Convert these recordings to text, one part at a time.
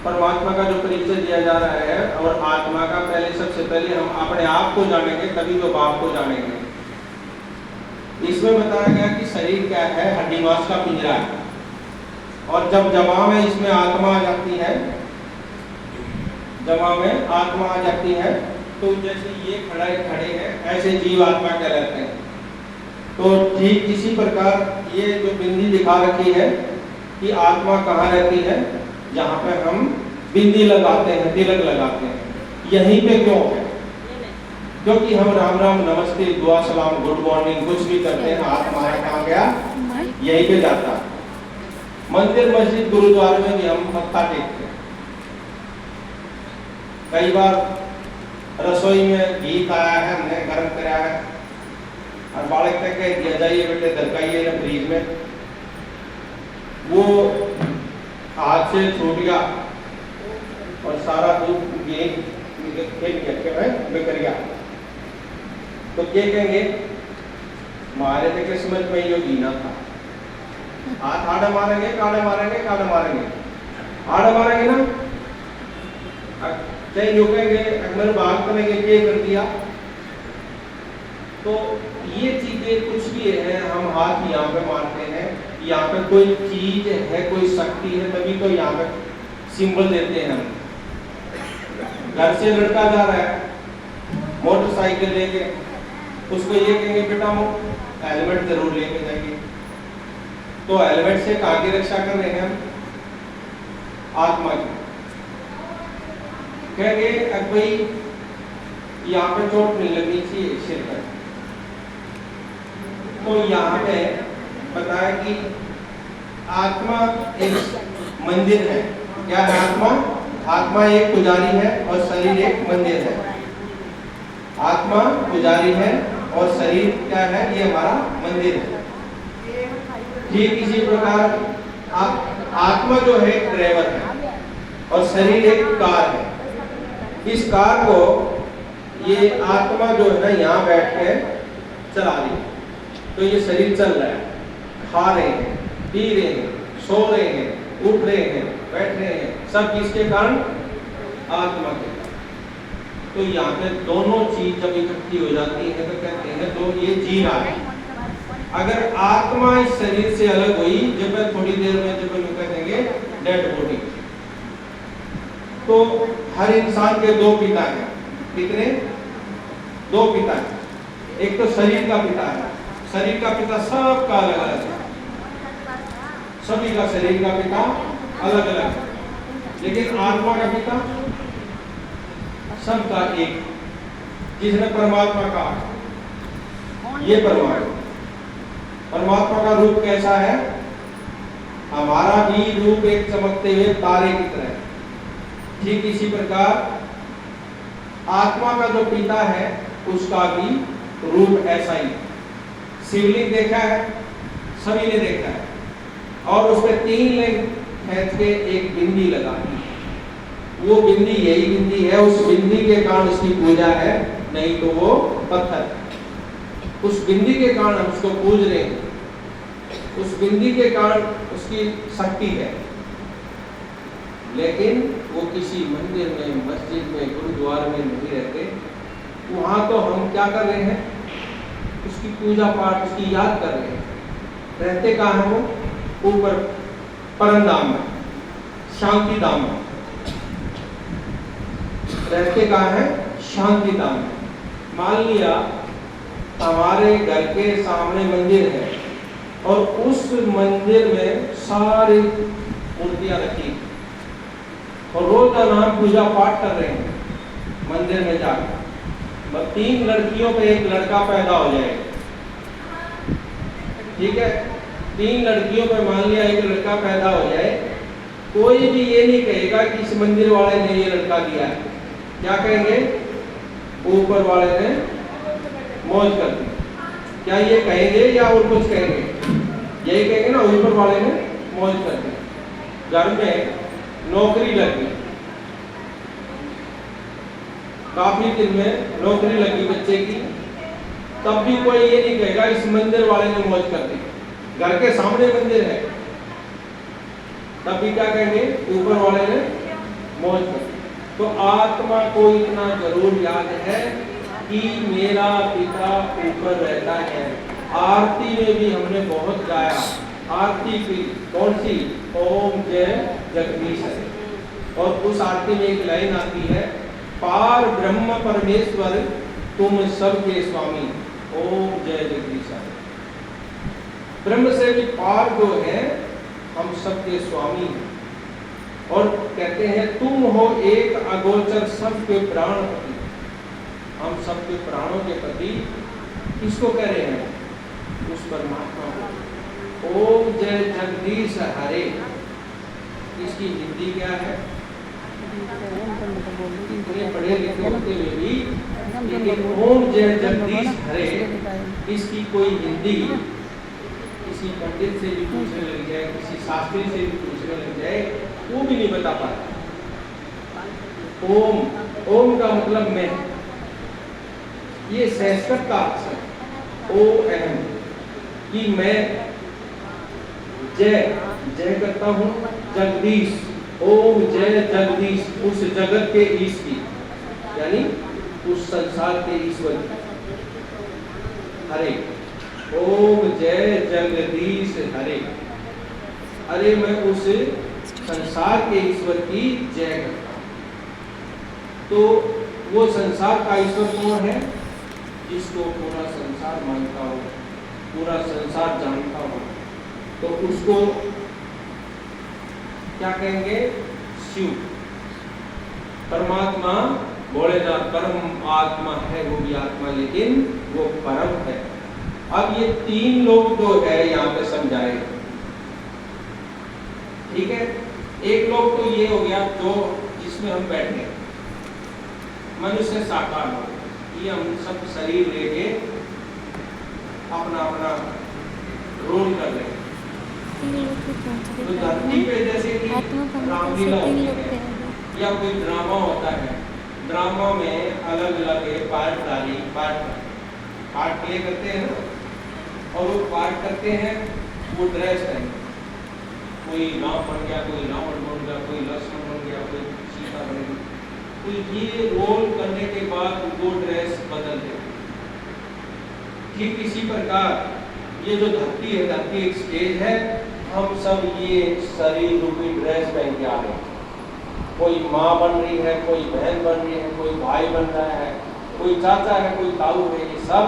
परमात्मा का जो परिचय दिया जा रहा है और आत्मा का, पहले सबसे पहले हम अपने आप को जानेंगे तभी तो बाप को जानेंगे। इसमें बताया गया कि शरीर क्या है, हड्डी मांस का पिंजरा है, और जब जमा में इसमें आत्मा आ जाती है, जमा में आत्मा आ जाती है, तो जैसे ये खड़े हैं ऐसे जीव आत्मा कहलाते हैं। तो ठीक इसी प्रकार ये जो बिंदी दिखा रखी है कि आत्मा कहाँ रहती है, जहाँ पे हम बिंदी लगाते हैं, तिलक लगाते हैं, यहीं पे क्यों है? क्योंकि हम राम राम नमस्ते दुआ सलाम गुड मॉर्निंग कुछ भी करते हैं, आत्मा कहाँ गया? यहीं पे जाता है। मंदिर मस्जिद गुरुद्वारे में भी हम मत्था टेकते हैं। कई बार रसोई में घी खाया है हमने, गर्म कराया है, और बालक तक कह दिया जाइए बेटे दरकाइए ना फ्रीज में, वो हाथ से छूट गया और सारा दूध बिखर गया, तो क्या कहेंगे? मारे थे कि समझ में यो गीना था। हाथ आड़े मारेंगे, काड़े मारेंगे, काड़े मारेंगे, आड़े मारेंगे ना, चाहे यूं कहेंगे अकबर बाग करेंगे, ये कर दिया। तो ये चीजें कुछ भी है, हम हाथ यहाँ पे मारते हैं, यहाँ पे कोई चीज है, कोई शक्ति है, तभी तो यहाँ पे सिंबल देते हैं हम। घर से लड़का जा रहा है मोटरसाइकिल लेके, उसको ये कहेंगे बेटा हेलमेट जरूर लेके जाएंगे, तो हेलमेट से कहाँ की रक्षा कर रहे हैं हम? आत्मा की। कहेंगे अब भाई यहाँ पे चोट नहीं लगनी चाहिए सिर पर, तो यहाँ पे बताया कि आत्मा एक मंदिर है। क्या है आत्मा? आत्मा एक पुजारी है और शरीर एक मंदिर है। आत्मा पुजारी है और शरीर क्या है? ये हमारा मंदिर है। ठीक इसी प्रकार आत्मा जो है ड्राइवर है और शरीर एक कार है। इस कार को ये आत्मा जो है ना यहाँ बैठ के चला रही है, तो ये शरीर चल रहा है, खा रहे हैं, पी रहे हैं, सो रहे हैं, उठ रहे हैं, बैठ रहे हैं, सब किसके कारण? आत्मा के कारण। तो यहाँ पे दोनों चीज जब इकट्ठी हो जाती है तो कहते हैं तो ये जी रहा है। अगर आत्मा इस शरीर से अलग हुई, जब थोड़ी देर में जब कह देंगे डेड बॉडी, तो हर इंसान के दो पिता हैं। कितने? दो पिता हैं। एक तो शरीर का पिता है, शरीर का पिता सबका अलग अलग है, सभी का शरीर का पिता अलग अलग है, लेकिन आत्मा का पिता सबका एक, जिसने परमात्मा कहा। ये परमात्मा का रूप कैसा है? हमारा भी रूप एक चमकते हुए तारे की तरह है। ठीक इसी प्रकार आत्मा का जो पिता है उसका भी रूप ऐसा ही। शिवलिंग देखा है, सभी ने देखा है, और उस पर 3 लिंग खींच के एक बिंदी लगा दी। वो बिंदी यही बिंदी है, उस बिंदी के कारण उसकी पूजा है, नहीं तो वो पत्थर है। उस बिंदी के कारण हम उसको पूज रहे हैं, उस बिंदी के कारण उसकी शक्ति है। लेकिन वो किसी मंदिर में, मस्जिद में, गुरुद्वारे में नहीं रहते। वहाँ तो हम क्या कर रहे हैं? उसकी पूजा पाठ, उसकी याद कर रहे हैं। रहते कहाँ हैं वो? ऊपर परमधाम में, शांति धाम में रहते। कहाँ है? शांति धाम में। मान लिया हमारे घर के सामने मंदिर है और उस मंदिर में सारी मूर्तियां रखी और रोजाना हम पूजा पाठ कर रहे हैं मंदिर में जाकर। 3 लड़कियों पे एक लड़का पैदा हो जाए, ठीक है? 3 लड़कियों पे मान लिया एक लड़का पैदा हो जाए, कोई भी ये नहीं कहेगा कि इस मंदिर वाले ने ये लड़का दिया है। क्या कहेंगे? ऊपर वाले ने मौज कर दी। क्या ये कहेंगे या और कुछ कहेंगे? यही कहेंगे ना, ऊपर वाले ने मौज कर दी। घर में नौकरी लगी, काफी दिन में नौकरी लगी बच्चे की, तब भी कोई ये नहीं कहेगा इस मंदिर वाले ने मौज कर दी। घर के सामने मंदिर है, तब भी क्या कहेंगे? ऊपर वाले ने मौज करते हैं। तो आत्मा को इतना जरूर याद है कि मेरा पिता ऊपर रहता है। आरती में भी हमने बहुत गाया, आरती की कौन सी, ओम जय जगदीश हरे। और उस आरती में एक लाइन आती है, पार ब्रह्म परमेश्वर तुम सबके स्वामी, ओम जय जगदीश हरे। ब्रह्म से भी पार जो है हम सबके स्वामी हैं। और कहते हैं तुम हो एक अगोचर सबके प्राणपति। हम सबके प्राणों के प्रति किसको कह रहे हैं, उस परमात्मा को। ओम जय जगदीश हरे, इसकी हिंदी क्या है? इतने पढ़े लिखे होते हुए भी लेकिन ओम जय जगदीश हरे इसकी कोई हिंदी किसी पंडित से भी पूछने लग जाए, किसी शास्त्री से भी पूछने लग जाए, वो भी नहीं बता पाता। ओम, ओम का मतलब मैं, ये संस्कृत का अक्षर ओ एम, कि मैं जय जय करता हूँ, जगदीश, ओम जय जगदीश, उस जगत के ईश की, यानी उस संसार के ईश्वर की, हरे, ओम जय जगदीश हरे। अरे मैं उस संसार के ईश्वर की जय करता हूँ। तो वो संसार का ईश्वर कौन है? जिसको पूरा संसार मानता हो, पूरा संसार जानता हो, तो उसको क्या कहेंगे? शिव। परमात्मा भोलेनाथ परम आत्मा है, वो भी आत्मा, लेकिन वो परम है। अब ये तीन लोग जो है यहाँ पे समझाए, ठीक है। एक लोग तो ये हो गया जो जिसमें हम बैठे, मनुष्य साकार हो, ये हम सब शरीर लेके अपना अपना रोल कर रहे हैं। तो धरती पे जैसे कि रामलीला होती है या कोई ड्रामा होता है, ड्रामा में अलग अलग पार्टधारी पार्ट प्ले करते हैं ना, और वो पार्ट करते हैं, वो ड्रेस पहन, कोई राम बन गया, कोई रावण बन गया, कोई लक्ष्मण बन गया, कोई सीता बन गई। तो ये रोल करने के बाद वो ड्रेस बदल देते। ठीक इसी प्रकार ये जो धरती है, धरती एक स्टेज है, हम सब ये शरीर रूपी ड्रेस पहन के आ रहे हैं। कोई माँ बन रही है, कोई बहन बन रही है, कोई भाई बन रहा है, कोई चाचा है, कोई ताऊ है, ये सब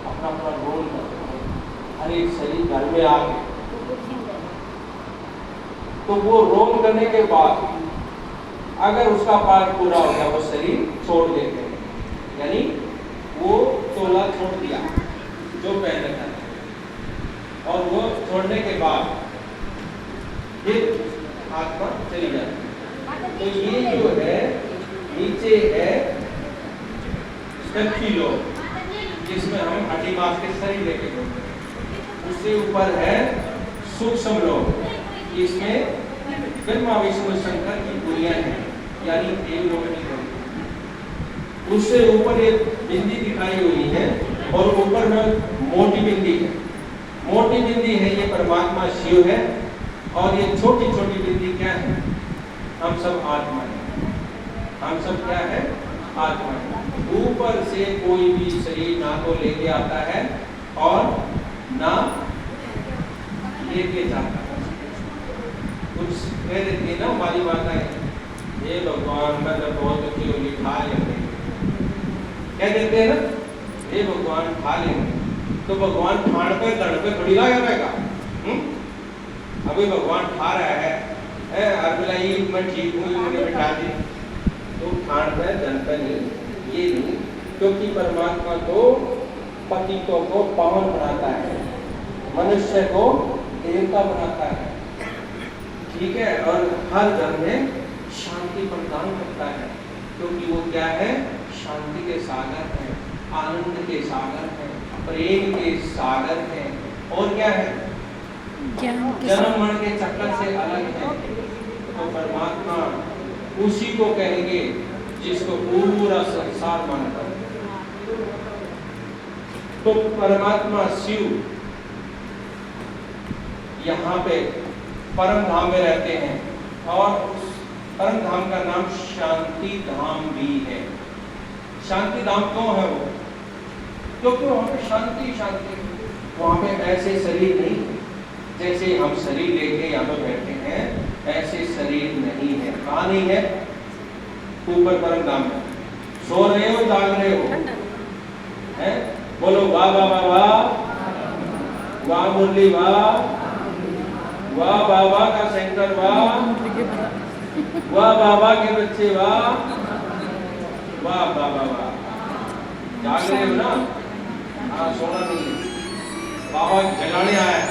अपना अपना रोल करते हैं हर एक शरीर घर में आके। तो वो रोल करने के बाद अगर उसका पार्ट पूरा हो गया, वो शरीर छोड़ देते हैं, यानी वो तोला छोड़ दिया जो पहन रखा था, और वो छोड़ने के बाद फिर आत्मा चली जाती है। तो ये जो है नीचे है स्थूल लोक, जिसमें हम हड्डी मांस के शरीर लेके घूमते हैं। उससे ऊपर है सूक्ष्म लोक, इसमें ब्रह्मा विष्णु शंकर की पुरियां हैं, यानी देव लोग नहीं होते। उससे ऊपर एक बिंदी दिखाई हुई है, और ऊपर में मोटी बिंदी है। मोटी बिंदी है ये परमात्मा शिव है, और ये छोटी छोटी बिंदी क्या है? हम सब आत्मा है। हम सब क्या है? आत्मा है। ऊपर से कोई भी शरीर ना तो लेके आता है और ना लेके जाता है। कुछ कह देती है ना हमारी माताएं, हे भगवान मतलब बहुत अच्छी होगी, खा लेंगे, कह देते हैं ना, हे भगवान खा लेंगे। तो भगवान खाण पे गण पे थोड़ी लाया रहेगा। अभी भगवान खा रहा है, अरबलाई मैं ठीक हूँ, मुझे बिठा दी, तो खाण पे गण पे नहीं, ये नहीं, क्योंकि परमात्मा तो पतितों को पावन बनाता है, मनुष्य को देवता बनाता है, ठीक है, और हर घर में शांति प्रदान करता है, क्योंकि वो क्या है? शांति के सागर है, आनंद के सागर है, प्रेम के सागर है, और क्या है? जन्म मरण के चक्कर से अलग है। तो परमात्मा उसी को कहेंगे जिसको पूरा संसार मानता है। तो परमात्मा शिव यहाँ पे परम धाम में रहते हैं, और परम धाम का नाम शांति धाम भी है। शांति धाम क्यों है वो? क्योंकि वहां पे शांति शांति, वहां पे ऐसे शरीर नहीं है जैसे हम शरीर लेके यहाँ पर बैठे हैं, ऐसे शरीर नहीं है। कहाँ नहीं है? ऊपर परम धाम में। सो रहे हो जाग रहे हो? हैं? बोलो वाह वाह वाह वाह, वाह मुरली वाह, वाह बाबा का शंकर वाह, वाह बाबा के बच्चे वाह, वाह बाबा वाह। जाग रहे हो ना? हाँ, सोना नहीं है, बाबा जगाने आया है।